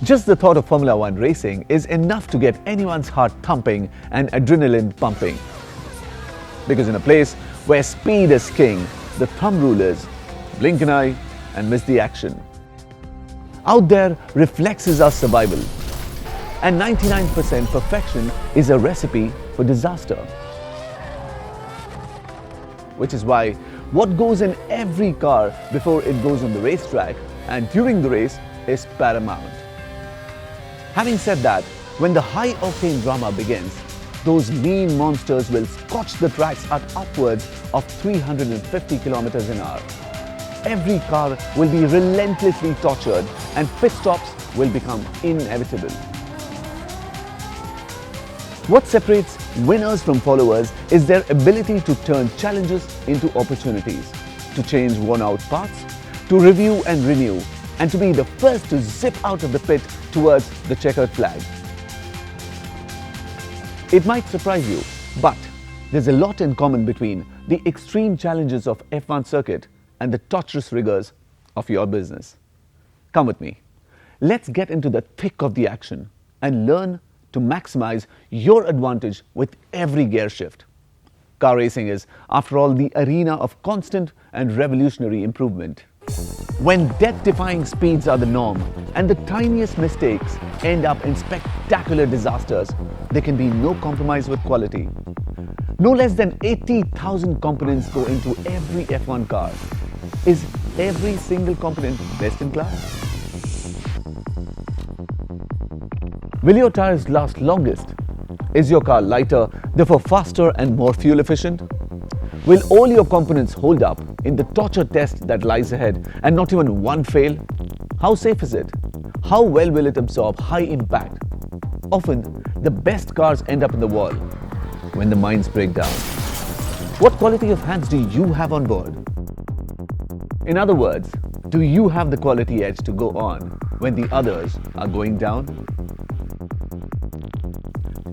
Just the thought of Formula One racing is enough to get anyone's heart thumping and adrenaline pumping. Because in a place where speed is king, the thumb rulers blink an eye and miss the action. Out there, reflexes are survival, and 99% perfection is a recipe for disaster. Which is why what goes in every car before it goes on the racetrack and during the race is paramount. Having said that, when the high-octane drama begins, those mean monsters will scorch the tracks at upwards of 350 kilometers an hour. Every car will be relentlessly tortured and pit stops will become inevitable. What separates winners from followers is their ability to turn challenges into opportunities, to change worn-out paths, to review and renew, and to be the first to zip out of the pit towards the checkered flag. It might surprise you, but there's a lot in common between the extreme challenges of F1 circuit and the torturous rigors of your business. Come with me. Let's get into the thick of the action and learn to maximize your advantage with every gear shift. Car racing is, after all, the arena of constant and revolutionary improvement. When death-defying speeds are the norm and the tiniest mistakes end up in spectacular disasters, there can be no compromise with quality. No less than 80,000 components go into every F1 car. Is every single component best in class? Will your tires last longest? Is your car lighter, therefore faster and more fuel efficient? Will all your components hold up in the torture test that lies ahead and not even one fail? How safe is it? How well will it absorb high impact? Often, the best cars end up in the wall when the mines break down. What quality of hands do you have on board? In other words, do you have the quality edge to go on when the others are going down?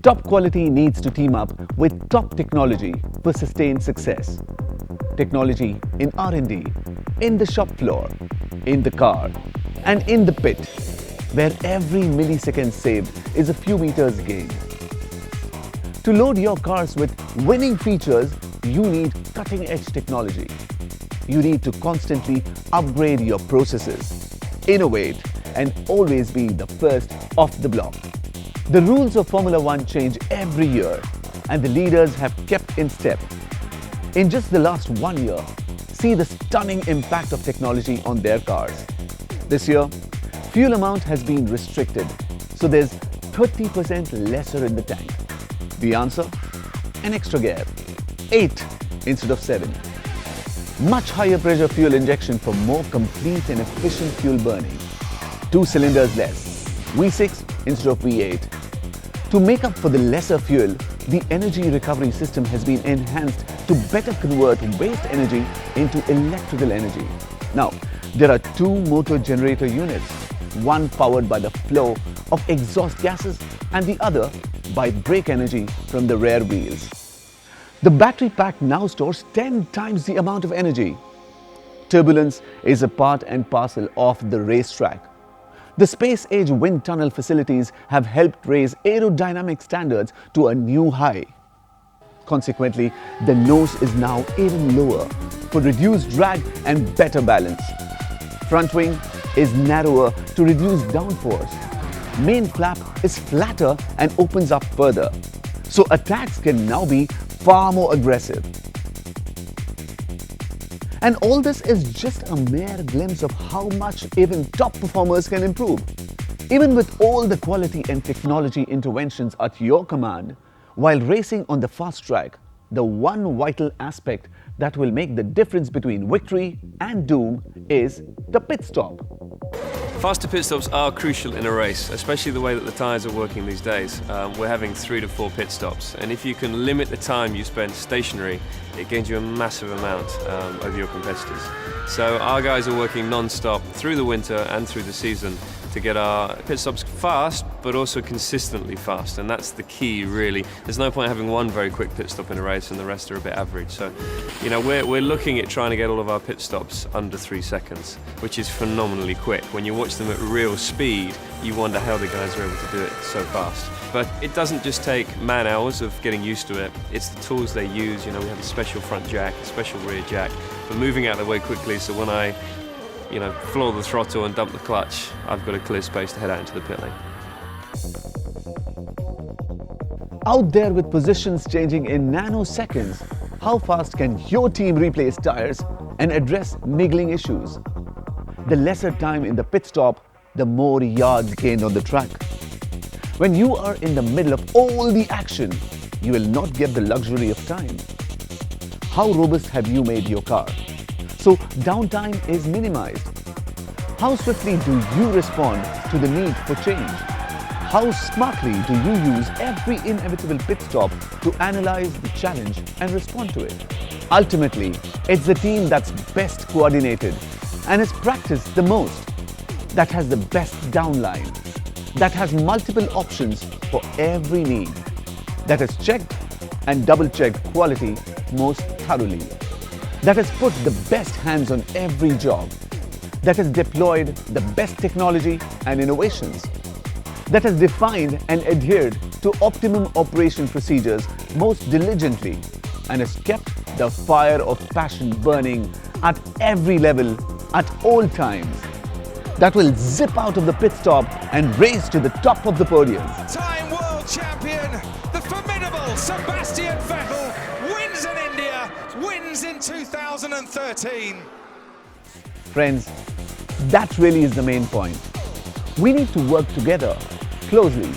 Top quality needs to team up with top technology for sustained success. Technology in R&D, in the shop floor, in the car, and in the pit, where every millisecond saved is a few meters gained. To load your cars with winning features, you need cutting-edge technology. You need to constantly upgrade your processes, innovate, and always be the first off the block. The rules of Formula One change every year, and the leaders have kept in step. In just the last 1 year, see the stunning impact of technology on their cars. This year, fuel amount has been restricted, so there's 30% lesser in the tank. The answer? An extra gear, 8 instead of 7. Much higher pressure fuel injection for more complete and efficient fuel burning. 2 cylinders less, V6 instead of V8. To make up for the lesser fuel, the energy recovery system has been enhanced to better convert waste energy into electrical energy. Now, there are 2 motor generator units, one powered by the flow of exhaust gases and the other by brake energy from the rear wheels. The battery pack now stores 10 times the amount of energy. Turbulence is a part and parcel of the racetrack. The space-age wind tunnel facilities have helped raise aerodynamic standards to a new high. Consequently, the nose is now even lower for reduced drag and better balance. Front wing is narrower to reduce downforce. Main flap is flatter and opens up further, so attacks can now be far more aggressive. And all this is just a mere glimpse of how much even top performers can improve. Even with all the quality and technology interventions at your command, while racing on the fast track, the one vital aspect that will make the difference between victory and doom is the pit stop. Faster pit stops are crucial in a race, especially the way that the tyres are working these days. We're having 3 to 4 pit stops, and if you can limit the time you spend stationary, it gains you a massive amount over your competitors. So our guys are working non-stop through the winter and through the season to get our pit stops fast, but also consistently fast, and that's the key, really. There's no point having one very quick pit stop in a race and the rest are a bit average. So, you know, we're looking at trying to get all of our pit stops under 3 seconds, which is phenomenally quick. When you watch them at real speed, you wonder how the guys are able to do it so fast. But it doesn't just take man hours of getting used to it, it's the tools they use. You know, we have a special front jack, a special rear jack, for moving out of the way quickly, so when I floor the throttle and dump the clutch, I've got a clear space to head out into the pit lane. Out there with positions changing in nanoseconds, how fast can your team replace tires and address niggling issues? The lesser time in the pit stop, the more yards gained on the track. When you are in the middle of all the action, you will not get the luxury of time. How robust have you made your car so downtime is minimized? How swiftly do you respond to the need for change? How smartly do you use every inevitable pit stop to analyze the challenge and respond to it? Ultimately, it's the team that's best coordinated and has practiced the most, that has the best downline, that has multiple options for every need, that has checked and double-checked quality most thoroughly, that has put the best hands on every job, that has deployed the best technology and innovations, that has defined and adhered to optimum operation procedures most diligently, and has kept the fire of passion burning at every level at all times, that will zip out of the pit stop and race to the top of the podium. Time world champion, the formidable Sebastian Vettel wins in India, wins in 2013. Friends, that really is the main point. We need to work together closely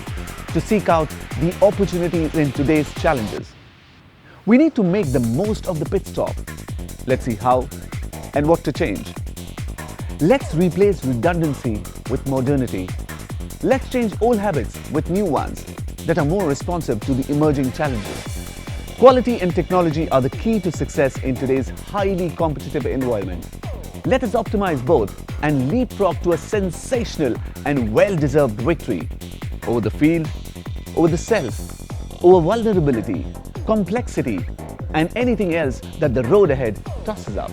to seek out the opportunities in today's challenges. We need to make the most of the pit stop. Let's see how and what to change. Let's replace redundancy with modernity. Let's change old habits with new ones that are more responsive to the emerging challenges. Quality and technology are the key to success in today's highly competitive environment. Let us optimize both and leapfrog to a sensational and well-deserved victory over the field, over the self, over vulnerability, complexity, and anything else that the road ahead tosses up.